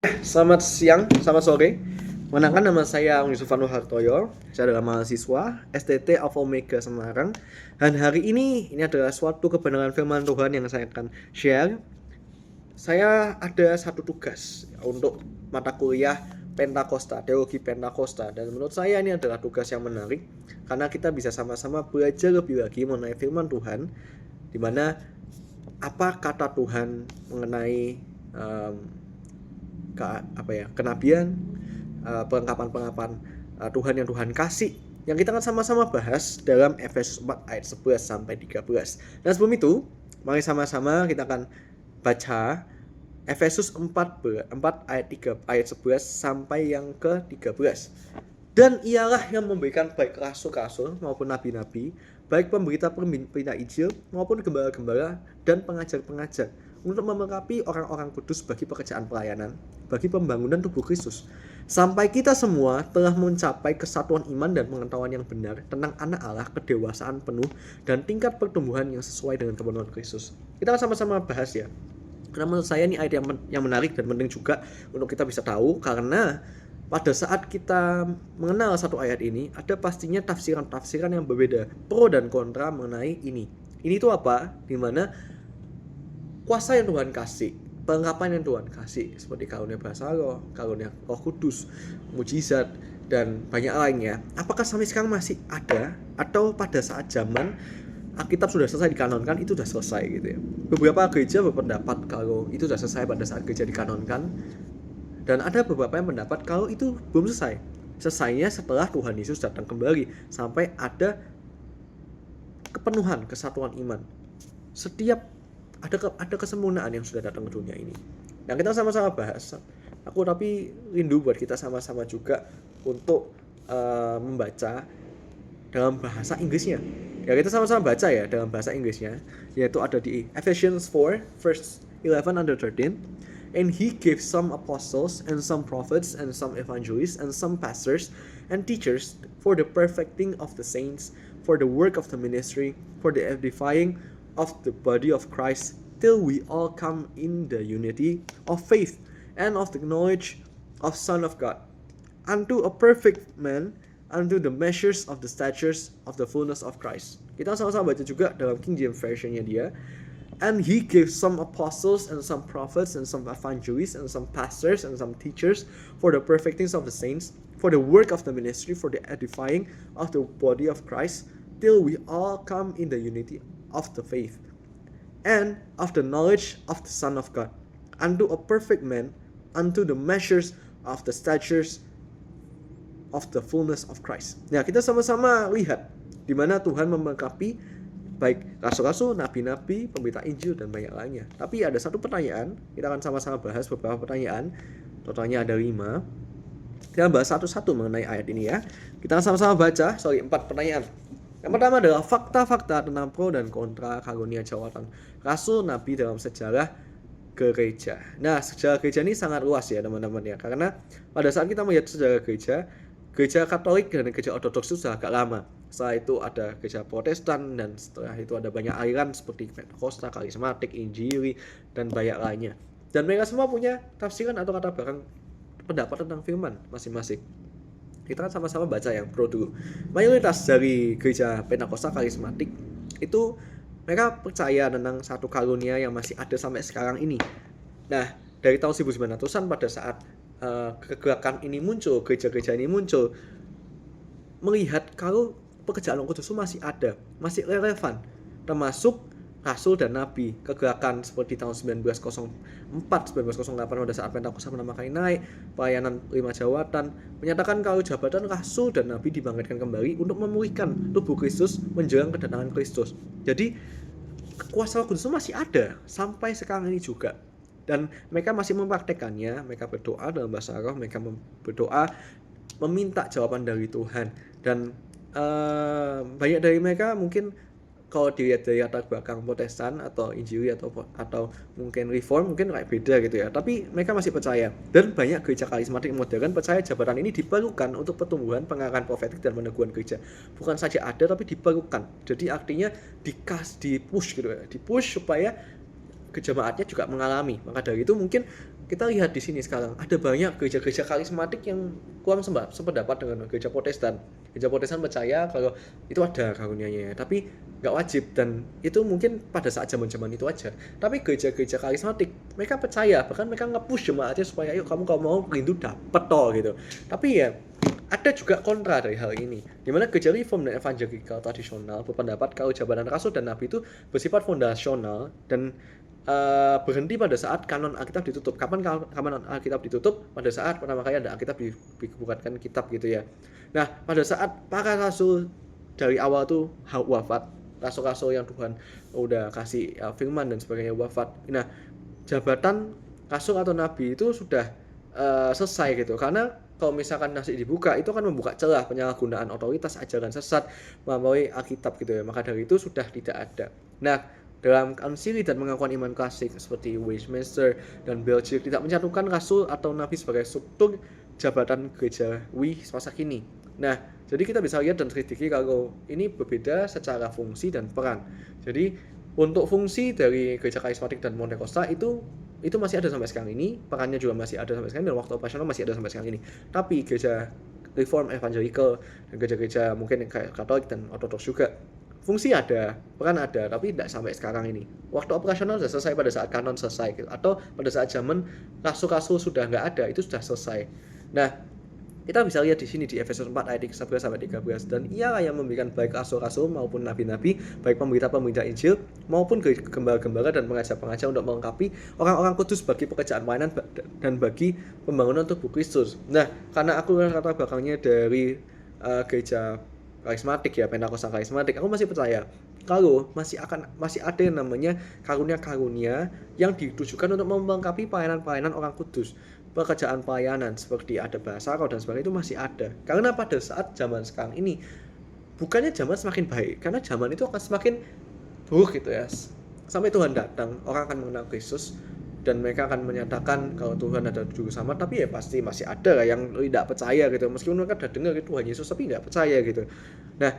Selamat siang, selamat sore. Mengenalkan nama saya Yusufan Hartoyo. Saya adalah mahasiswa STT Alphamega Semarang. Dan hari ini adalah suatu kebenaran firman Tuhan yang saya akan share. Saya ada satu tugas untuk mata kuliah Pentakosta, teologi Pentakosta. Dan menurut saya ini adalah tugas yang menarik karena kita bisa sama-sama belajar lebih lagi mengenai firman Tuhan, di mana apa kata Tuhan mengenai kenabian, pengungkapan-pengungkapan Tuhan yang Tuhan kasih, yang kita akan sama-sama bahas dalam Efesus 4 ayat 11 sampai 13. Dan sebelum itu, mari sama-sama kita akan baca Efesus 4 ayat 11 sampai yang ke-13. Dan ialah yang memberikan baik rasul-rasul maupun nabi-nabi, baik pemberita Injil maupun gembala-gembala dan pengajar-pengajar, untuk memengkapi orang-orang kudus bagi pekerjaan pelayanan, bagi pembangunan tubuh Kristus, sampai kita semua telah mencapai kesatuan iman dan pengetahuan yang benar tentang anak Allah, kedewasaan penuh dan tingkat pertumbuhan yang sesuai dengan kepenuhan Kristus. Kita akan sama-sama bahas ya. Karena menurut saya ini ayat yang menarik dan penting juga untuk kita bisa tahu, karena pada saat kita mengenal satu ayat ini, ada pastinya tafsiran-tafsiran yang berbeda, pro dan kontra mengenai ini. Ini itu apa? Dimana kuasa yang Tuhan kasih, pengungkapan yang Tuhan kasih, seperti karunia bahasa roh, karunia Roh Kudus, mujizat, dan banyak lainnya, apakah sampai sekarang masih ada, atau pada saat zaman Alkitab sudah selesai dikanonkan, itu sudah selesai gitu ya. Beberapa gereja berpendapat kalau itu sudah selesai pada saat gereja dikanonkan, dan ada beberapa yang pendapat kalau itu belum selesai. Selesainya setelah Tuhan Yesus datang kembali, sampai ada kepenuhan kesatuan iman. Setiap ada kesempurnaan yang sudah datang ke dunia ini. Nah, kita sama-sama bahas. Aku tapi rindu buat kita sama-sama juga untuk membaca dalam bahasa Inggrisnya. Ya, kita sama-sama baca ya dalam bahasa Inggrisnya, yaitu ada di Ephesians 4 verse 11-13. And he gave some apostles and some prophets and some evangelists and some pastors and teachers for the perfecting of the saints, for the work of the ministry, for the edifying of the body of Christ, till we all come in the unity of faith and of the knowledge of Son of God, unto a perfect man, unto the measures of the statures of the fullness of Christ. Kita sama-sama baca juga dalam King James Version-nya dia. And he gave some apostles and some prophets and some evangelists and some pastors and some teachers for the perfecting of the saints, for the work of the ministry, for the edifying of the body of Christ, till we all come in the unity of the faith and of the knowledge of the Son of God, unto a perfect man, unto the measures of the statures of the fullness of Christ. Nah, kita sama-sama lihat di mana Tuhan memengkapi baik rasul-rasul, nabi-nabi, pemberita Injil, dan banyak lainnya. Tapi ada satu pertanyaan, kita akan sama-sama bahas beberapa pertanyaan. Totalnya ada 5. Kita bahas satu-satu mengenai ayat ini ya. Kita akan sama-sama baca, 4 pertanyaan. Yang pertama adalah fakta-fakta tentang pro dan kontra karunia jawatan rasul nabi dalam sejarah gereja. Nah, sejarah gereja ini sangat luas ya teman-teman ya, karena pada saat kita melihat sejarah gereja Katolik dan gereja Ortodoks itu sudah agak lama. Setelah itu ada gereja Protestan, dan setelah itu ada banyak aliran seperti Pentakosta, Karismatik, Injili, dan banyak lainnya. Dan mereka semua punya tafsiran atau kata belakang pendapat tentang firman masing-masing. Kita kan sama-sama baca yang pro dulu. Mayoritas dari gereja Pentakosta, Karismatik itu mereka percaya tentang satu karunia yang masih ada sampai sekarang ini. Nah, dari tahun 1900-an pada saat kegerakan ini muncul, gereja-gereja ini muncul, melihat kalau pekerjaan Roh Kudus itu masih ada, masih relevan, termasuk rasul dan nabi. Kegerakan seperti tahun 1904, 1908 pada saat Pentakosta pertama kali naik, pelayanan 5 jawatan menyatakan kalau jabatan rasul dan nabi dibangkitkan kembali untuk memulihkan tubuh Kristus menjelang kedatangan Kristus. Jadi kuasa Roh Kudus itu masih ada sampai sekarang ini juga. Dan mereka masih mempraktekannya, mereka berdoa dalam bahasa roh, mereka berdoa meminta jawaban dari Tuhan. Dan banyak dari mereka mungkin kalau dilihat dari latar belakang Protestan atau Injili atau mungkin Reform mungkin kayak beda gitu ya, tapi mereka masih percaya. Dan banyak gereja karismatik modern percaya jabatan ini diperlukan untuk pertumbuhan, pengarahan profetik, dan peneguhan gereja. Bukan saja ada tapi diperlukan. Jadi artinya dipush gitu ya, dipush supaya jemaatnya juga mengalami. Maka dari itu mungkin kita lihat di sini sekarang ada banyak gereja-gereja karismatik yang kurang sependapat dengan gereja Protestan. Gereja Protestan percaya kalau itu ada karunianya, tapi nggak wajib, dan itu mungkin pada saat zaman-zaman itu aja. Tapi gereja-gereja karismatik mereka percaya, bahkan mereka nge-push jemaatnya supaya ayo kamu kalau mau rindu dapet toh gitu. Tapi ya ada juga kontra dari hal ini, di mana gereja reform dan evangelikal tradisional berpendapat kalau jabatan rasul dan nabi itu bersifat fondasional dan berhenti pada saat kanon Alkitab ditutup. Kapan kanon Alkitab ditutup? Pada saat pertama kali ada Alkitab dibukukan kitab gitu ya. Nah, pada saat para rasul dari awal tuh wafat, rasul-rasul yang Tuhan udah kasih firman dan sebagainya wafat. Nah, jabatan rasul atau nabi itu sudah selesai gitu. Karena kalau misalkan masih dibuka, itu kan membuka celah penyalahgunaan otoritas ajaran sesat melalui Alkitab gitu ya. Maka dari itu sudah tidak ada. Nah, dalam konsili dan pengakuan iman klasik seperti Westminster dan Belgium tidak menyatukan rasul atau nabi sebagai struktur jabatan gerejawi semasa kini. Nah, jadi kita bisa lihat dan selidiki kalau ini berbeda secara fungsi dan peran. Jadi untuk fungsi dari gereja karismatik dan Montekosta itu masih ada sampai sekarang ini, perannya juga masih ada sampai sekarang, dan waktu operasional masih ada sampai sekarang ini. Tapi gereja Reform Evangelical dan gereja-gereja mungkin kayak Katolik dan Ortodoks juga fungsi ada, peran ada, tapi tidak sampai sekarang ini. Waktu operasional sudah selesai pada saat kanon selesai gitu. Atau pada saat zaman rasul-rasul sudah nggak ada, itu sudah selesai. Nah, kita bisa lihat di sini di Efesus 4 ayat 11 sampai 13, dan ialah yang memberikan baik rasul-rasul maupun nabi-nabi, baik pemberita-pemberita Injil maupun gembala-gembala dan pengajar-pengajar untuk melengkapi orang-orang kudus bagi pekerjaan pelayanan dan bagi pembangunan tubuh Kristus. Nah, karena aku latar belakangnya dari gereja karismatik ya, Pentakosta karismatik, aku masih percaya kalau masih ada yang namanya karunia-karunia yang ditujukan untuk melengkapi pelayanan-pelayanan orang kudus. Pekerjaan pelayanan seperti ada bahasa roh dan sebagainya itu masih ada. Karena pada saat zaman sekarang ini bukannya zaman semakin baik, karena zaman itu akan semakin buruk gitu ya. Sampai Tuhan datang, orang akan mengenal Kristus dan mereka akan menyatakan kalau Tuhan ada juru selamat, tapi ya pasti masih ada lah yang tidak percaya gitu. Meskipun mereka sudah dengar Tuhan Yesus tapi tidak percaya gitu. Nah,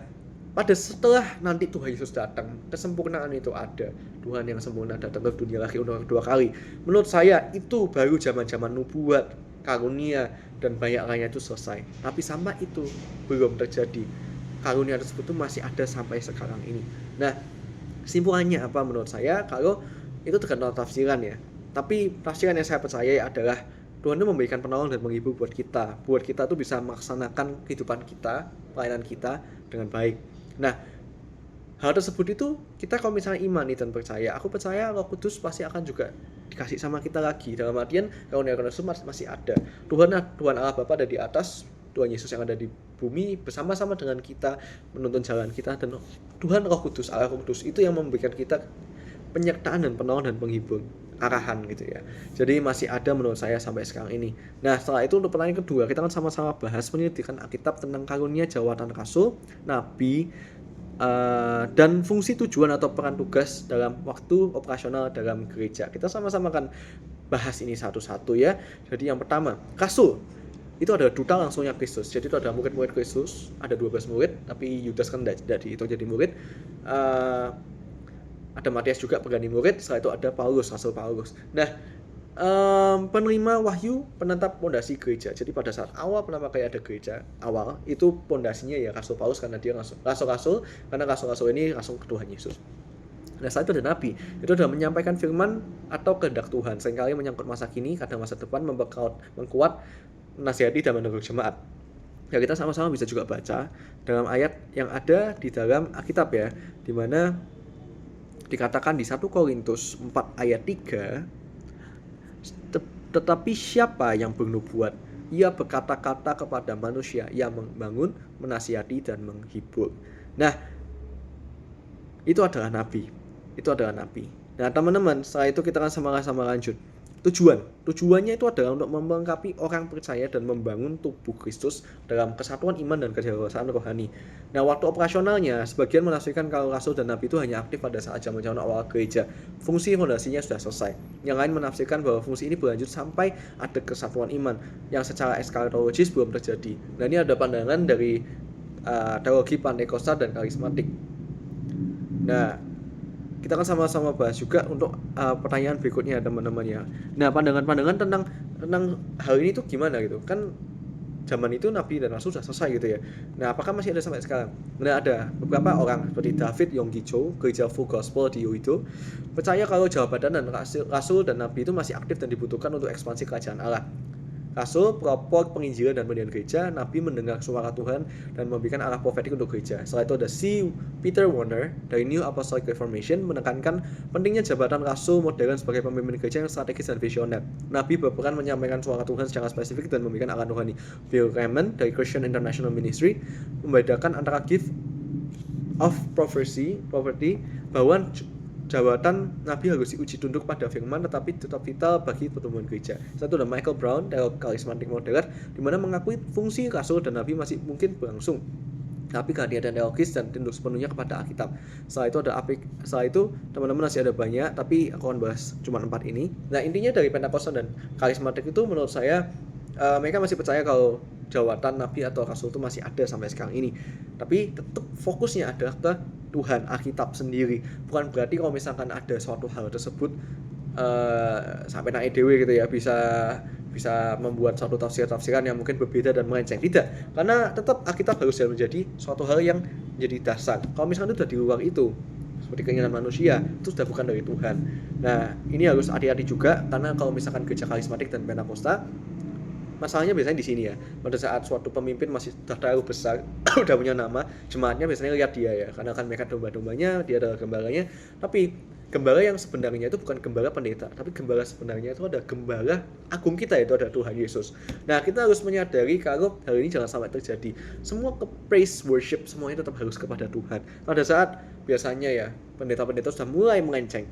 pada setelah nanti Tuhan Yesus datang, kesempurnaan itu ada. Tuhan yang sempurna datang ke dunia lagi untuk kedua kali. Menurut saya itu baru zaman-zaman nubuat, karunia, dan banyak lainnya itu selesai. Tapi sampai itu belum terjadi. Karunia tersebut itu masih ada sampai sekarang ini. Nah, kesimpulannya apa menurut saya? Kalau itu tergantung tafsiran ya. Tapi tafsiran yang saya percaya adalah Tuhan itu memberikan penolong dan menghibur buat kita. Buat kita tuh bisa melaksanakan kehidupan kita, pelayanan kita dengan baik. Nah, hal tersebut itu kita kalau misalnya imani dan percaya, aku percaya Roh Kudus pasti akan juga dikasih sama kita lagi. Dalam artian karunia itu masih ada. Tuhan Allah Bapa ada di atas, Tuhan Yesus yang ada di bumi bersama-sama dengan kita menuntun jalan kita, dan Tuhan Roh Kudus, Allah Roh Kudus itu yang memberikan kita penyertaan dan penolong dan penghibur, arahan gitu ya. Jadi masih ada menurut saya sampai sekarang ini. Nah, setelah itu untuk pertanyaan kedua, kita akan sama-sama bahas penyelidikan Alkitab tentang karunia jawatan rasul, nabi, dan fungsi tujuan atau peran tugas dalam waktu operasional dalam gereja. Kita sama-sama akan bahas ini satu-satu ya. Jadi yang pertama, rasul itu ada duta langsungnya Kristus. Jadi itu ada murid-murid Kristus, ada 12 murid, tapi Yudas kan tidak dihitung jadi murid. Ada Matias juga pengganti murid. Setelah itu ada Paulus, Rasul Paulus. Nah, penerima wahyu, penetap pondasi gereja. Jadi pada saat awal pertama kali ada gereja awal, itu pondasinya ya Rasul Paulus, karena dia rasul-rasul, karena rasul-rasul ini rasul Tuhan Yesus. Nah, saat itu ada nabi, itu adalah menyampaikan firman atau kehendak Tuhan, seringkali menyangkut masa kini, kadang masa depan, mengkuat, menasihati dan menegur jemaat. Ya, kita sama-sama bisa juga baca dalam ayat yang ada di dalam Alkitab ya, di mana dikatakan di 1 Korintus 4 ayat 3, tetapi siapa yang bernubuat, ia berkata-kata kepada manusia, ia membangun, menasihati, dan menghibur. Nah, itu adalah nabi. Nah, teman-teman, setelah itu kita akan sama-sama lanjut. Tujuannya itu adalah untuk melengkapi orang percaya dan membangun tubuh Kristus dalam kesatuan iman dan kedewasaan rohani. Nah, waktu operasionalnya, sebagian menafsirkan kalau rasul dan nabi itu hanya aktif pada saat zaman-zaman awal gereja. Fungsi fondasinya sudah selesai. Yang lain menafsirkan bahwa fungsi ini berlanjut sampai ada kesatuan iman yang secara eskatologis belum terjadi. Nah, ini ada pandangan dari teologi Pantekosta dan karismatik. Nah, kita kan sama-sama bahas juga untuk pertanyaan berikutnya teman-teman ya. Nah, pandangan-pandangan tentang hal ini tuh gimana gitu kan, zaman itu Nabi dan Rasul sudah selesai gitu ya. Nah, apakah masih ada sampai sekarang? Nah, ada beberapa orang seperti David Yonggi-cho, gereja Full Gospel di Yoido, percaya kalau jabatan dan Rasul dan Nabi itu masih aktif dan dibutuhkan untuk ekspansi kerajaan Allah. Rasul, pelopor penginjilan dan pendirian gereja, Nabi mendengar suara Tuhan dan memberikan arah profetik untuk gereja. Setelah itu ada C. Peter Warner dari New Apostolic Reformation menekankan pentingnya jabatan Rasul modern sebagai pemimpin gereja yang strategis dan visioner. Nabi berperan menyampaikan suara Tuhan secara spesifik dan memberikan arah rohani. Bill Raymond dari Christian International Ministry membedakan antara gift of prophecy bahwa jabatan Nabi harus diuji tunduk pada firman tetapi tetap vital bagi pertumbuhan gereja. Satu ada Michael Brown, teolog karismatik modern, di mana mengakui fungsi Rasul dan Nabi masih mungkin berlangsung, tapi kehadiran teologis dan tunduk sepenuhnya kepada Alkitab. Setelah itu teman-teman masih ada banyak, tapi aku akan bahas cuma 4 ini. Nah, intinya dari Pentakosta dan karismatik itu menurut saya mereka masih percaya kalau jawatan Nabi atau Rasul itu masih ada sampai sekarang ini. Tapi tetap fokusnya adalah ke Tuhan, Alkitab sendiri. Bukan berarti kalau misalkan ada suatu hal tersebut sampai naik dewe gitu ya, bisa membuat suatu tafsiran yang mungkin berbeda dan melenceng. Tidak, karena tetap Alkitab harus menjadi suatu hal yang menjadi dasar. Kalau misalkan itu sudah di luar itu, seperti keinginan manusia, itu sudah bukan dari Tuhan. Nah, ini harus hati-hati juga, karena kalau misalkan gereja karismatik dan Pentakosta, masalahnya biasanya di sini ya. Pada saat suatu pemimpin masih sudah terlalu besar, udah punya nama, jemaatnya biasanya lihat dia ya, karena kan mereka domba-dombanya, dia adalah gembalanya. Tapi gembala yang sebenarnya itu bukan gembala pendeta, tapi gembala sebenarnya itu ada gembala agung kita, itu ada Tuhan Yesus. Nah, kita harus menyadari kalau hal ini jangan sampai terjadi. Semua ke praise worship semuanya tetap harus kepada Tuhan. Pada saat biasanya ya pendeta-pendeta sudah mulai melenceng,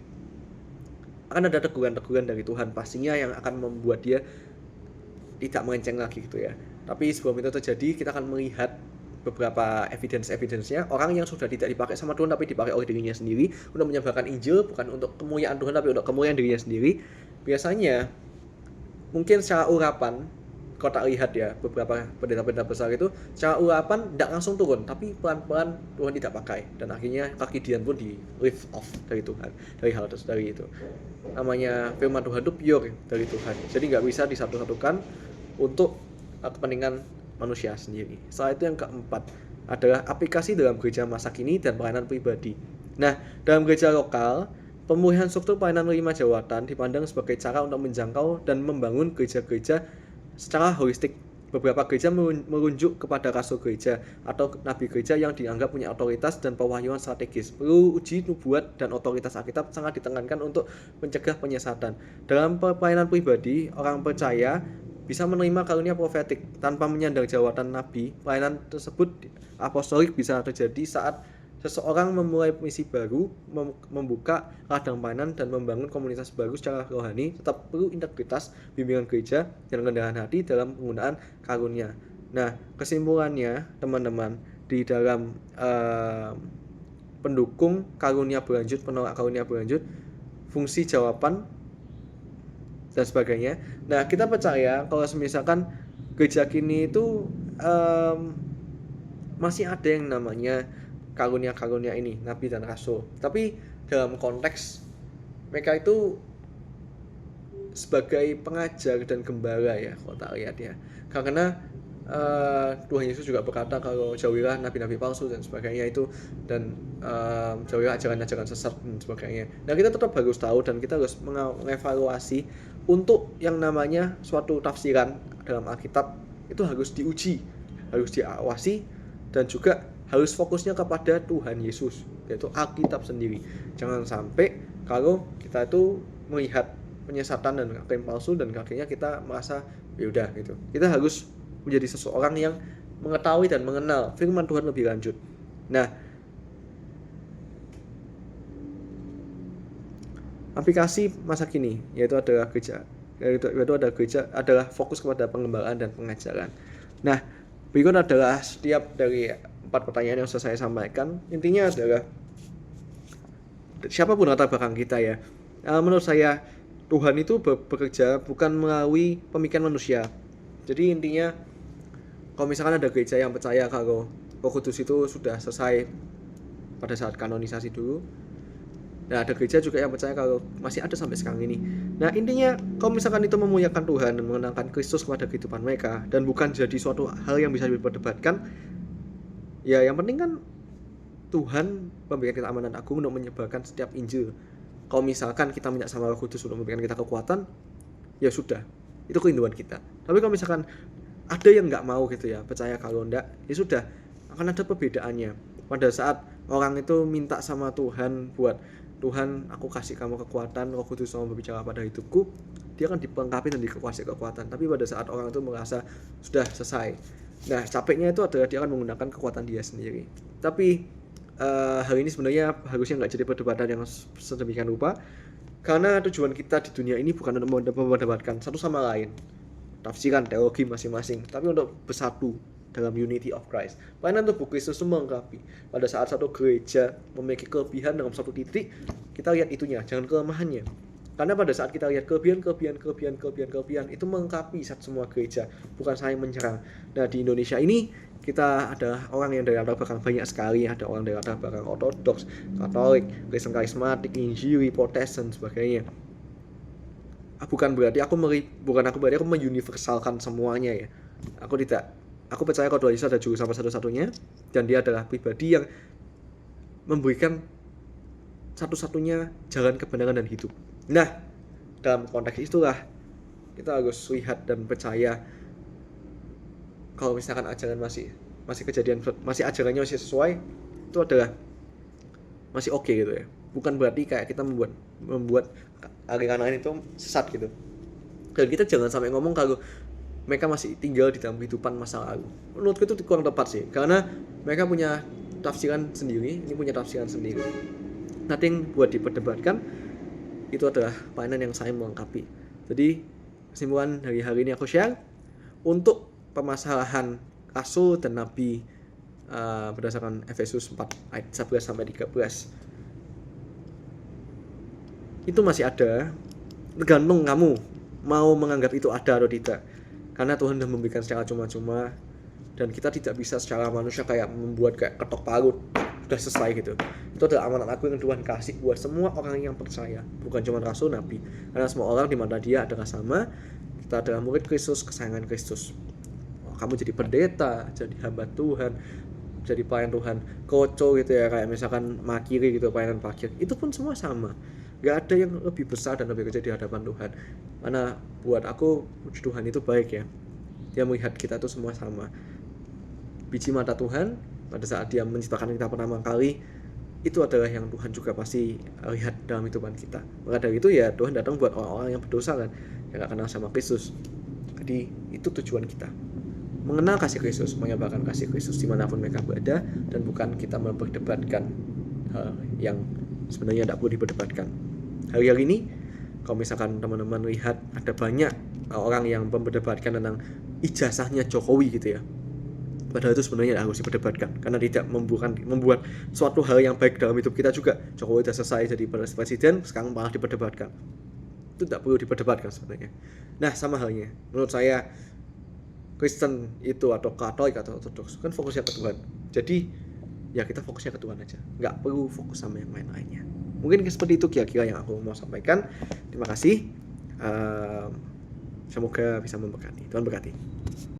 akan ada teguran-teguran dari Tuhan pastinya yang akan membuat dia tidak melenceng lagi gitu ya. Tapi sebelum itu terjadi, kita akan melihat beberapa evidence-nya orang yang sudah tidak dipakai sama Tuhan tapi dipakai oleh dirinya sendiri untuk menyebarkan Injil, bukan untuk kemuliaan Tuhan tapi untuk kemuliaan dirinya sendiri. Biasanya mungkin secara urapan, kalau tak lihat ya, beberapa pendeta-pendeta besar itu secara urapan tidak langsung turun, tapi pelan-pelan Tuhan tidak pakai, dan akhirnya kaki Dian pun di lift off dari Tuhan, dari hal dari itu. Namanya firman Tuhan itu pure dari Tuhan, jadi nggak bisa disatu-satukan untuk kepentingan manusia sendiri. Setelah itu yang keempat adalah aplikasi dalam gereja masa kini dan pelayanan pribadi. Nah, dalam gereja lokal, pemulihan struktur pelayanan 5 jawatan dipandang sebagai cara untuk menjangkau dan membangun gereja-gereja secara holistik. Beberapa gereja merujuk kepada rasul gereja atau nabi gereja yang dianggap punya otoritas dan pewahyuan strategis. Perlu uji nubuat dan otoritas Alkitab sangat ditekankan untuk mencegah penyesatan. Dalam pelayanan pribadi, orang percaya bisa menerima karunia profetik tanpa menyandang jawatan nabi. Pelayanan tersebut apostolik bisa terjadi saat seseorang memulai misi baru, membuka ladang pelayanan dan membangun komunitas baru secara rohani. Tetap perlu integritas, bimbingan gereja, dan kerendahan hati dalam penggunaan karunia. Nah, kesimpulannya teman-teman, di dalam pendukung karunia berlanjut, penolak karunia berlanjut, fungsi jawaban dan sebagainya. Nah, kita percaya kalau misalkan gereja kini itu masih ada yang namanya karunia-karunia ini, nabi dan rasul. Tapi dalam konteks mereka itu sebagai pengajar dan gembala ya, kalau tak lihat ya. Karena Tuhan Yesus juga berkata kalau jauhilah nabi-nabi palsu dan sebagainya itu, dan jauhilah ajaran-ajaran sesat dan sebagainya. Nah, kita tetap harus tahu dan kita harus mengevaluasi untuk yang namanya suatu tafsiran dalam Alkitab itu harus diuji, harus diawasi, dan juga harus fokusnya kepada Tuhan Yesus, yaitu Alkitab sendiri. Jangan sampai kalau kita itu melihat penyesatan dan klaim palsu dan akhirnya kita merasa ya udah gitu. Kita harus menjadi seseorang yang mengetahui dan mengenal firman Tuhan lebih lanjut. Nah, aplikasi masa kini yaitu adalah gereja adalah fokus kepada pengembalaan dan pengajaran. Nah, berikut adalah setiap dari 4 pertanyaan yang sudah saya sampaikan. Intinya adalah siapapun latar belakang kita ya, menurut saya Tuhan itu bekerja bukan melalui pemikiran manusia. Jadi intinya kalau misalkan ada gereja yang percaya kalau Roh Kudus itu sudah selesai pada saat kanonisasi dulu, Nah, ada gereja juga yang percaya kalau masih ada sampai sekarang ini. Nah, intinya kalau misalkan itu memuliakan Tuhan dan mengenangkan Kristus kepada kehidupan mereka dan bukan jadi suatu hal yang bisa diperdebatkan, ya yang penting kan Tuhan memberikan kita amanat agung untuk menyebarkan setiap Injil. Kalau misalkan kita minta sama Roh Kudus untuk memberikan kita kekuatan, ya sudah, itu kerinduan kita. Tapi kalau misalkan ada yang nggak mau gitu ya, percaya kalau enggak, ya sudah, akan ada perbedaannya. Pada saat orang itu minta sama Tuhan buat, Tuhan aku kasih kamu kekuatan, Roh Kudus mau berbicara pada hidupku, dia akan dipelengkapi dan dikuasai kekuatan. Tapi pada saat orang itu merasa sudah selesai, nah capeknya itu adalah dia akan menggunakan kekuatan dia sendiri. Tapi hal ini sebenarnya harusnya nggak jadi perdebatan yang sedemikian rupa, karena tujuan kita di dunia ini bukan untuk memperdebatkan satu sama lain tafsiran teologi masing-masing, tapi untuk bersatu dalam unity of Christ. Pelayanan tubuh Kristus itu melengkapi. Pada saat satu gereja memiliki kelebihan dalam satu titik, kita lihat itunya, jangan kelemahannya. Karena pada saat kita lihat kelebihan itu melengkapi semua gereja, bukan saling menyerang. Nah, di Indonesia ini kita ada orang yang dari latar belakang banyak sekali, ada orang dari latar belakang Ortodoks, Katolik, Kristen Karismatik, Injili, Protestan, sebagainya. Bukan berarti aku menguniversalkan semuanya ya. Aku percaya kalau Tuhan Yesus ada juru selamat satu-satunya, dan dia adalah pribadi yang memberikan satu-satunya jalan kebenaran dan hidup. Nah, dalam konteks itulah kita harus lihat dan percaya kalau misalkan ajaran masih ajarannya masih sesuai, itu adalah masih oke gitu ya. Bukan berarti kayak kita membuat aliran lain itu sesat gitu. Dan kita jangan sampai ngomong kalau mereka masih tinggal di dalam kehidupan masa lalu. Menurutku itu kurang tepat sih, karena mereka punya tafsiran sendiri, ini punya tafsiran sendiri. Nothing buat diperdebatkan, itu adalah pelayanan yang saya melengkapi. Jadi kesimpulan dari hari ini aku share, untuk permasalahan Rasul dan Nabi berdasarkan Efesus 4 ayat 11-13, itu masih ada, tergantung kamu mau menganggap itu ada atau tidak. Karena Tuhan sudah memberikan secara cuma-cuma, dan kita tidak bisa secara manusia kayak membuat kayak ketok palu sudah selesai gitu. Itu adalah amanat agung yang Tuhan kasih buat semua orang yang percaya, bukan cuma Rasul, Nabi. Karena semua orang di mata Dia adalah sama. Kita adalah murid Kristus, kesayangan Kristus. Kamu jadi pendeta, jadi hamba Tuhan, jadi pelayan Tuhan, koco gitu ya, kayak misalkan makiri gitu, pelayanan parkir, itu pun semua sama. Gak ada yang lebih besar dan lebih kecil di hadapan Tuhan. Karena buat aku, Tuhan itu baik ya. Dia melihat kita itu semua sama. Biji mata Tuhan, pada saat Dia menciptakan kita pertama kali, itu adalah yang Tuhan juga pasti lihat dalam kehidupan kita. Maka dari itu ya Tuhan datang buat orang-orang yang berdosa kan, yang gak kenal sama Kristus. Jadi itu tujuan kita, mengenal kasih Kristus, menyebarkan kasih Kristus dimanapun mereka berada, dan bukan kita memperdebatkan hal yang sebenarnya tidak perlu diperdebatkan. Hari-hari ini kalau misalkan teman-teman lihat ada banyak orang yang memperdebatkan tentang ijazahnya Jokowi gitu ya, padahal itu sebenarnya tidak harus diperdebatkan, karena tidak membuat suatu hal yang baik dalam hidup kita juga. Jokowi sudah selesai jadi presiden, sekarang malah diperdebatkan. Itu tidak perlu diperdebatkan sebenarnya. Nah, sama halnya menurut saya Kristen itu atau Katolik atau Ortodoks kan fokusnya ke Tuhan. Jadi ya kita fokusnya ke Tuhan aja, nggak perlu fokus sama yang lain-lainnya. Mungkin seperti itu kira-kira yang aku mau sampaikan. Terima kasih. Semoga bisa memberkati. Tuhan berkati.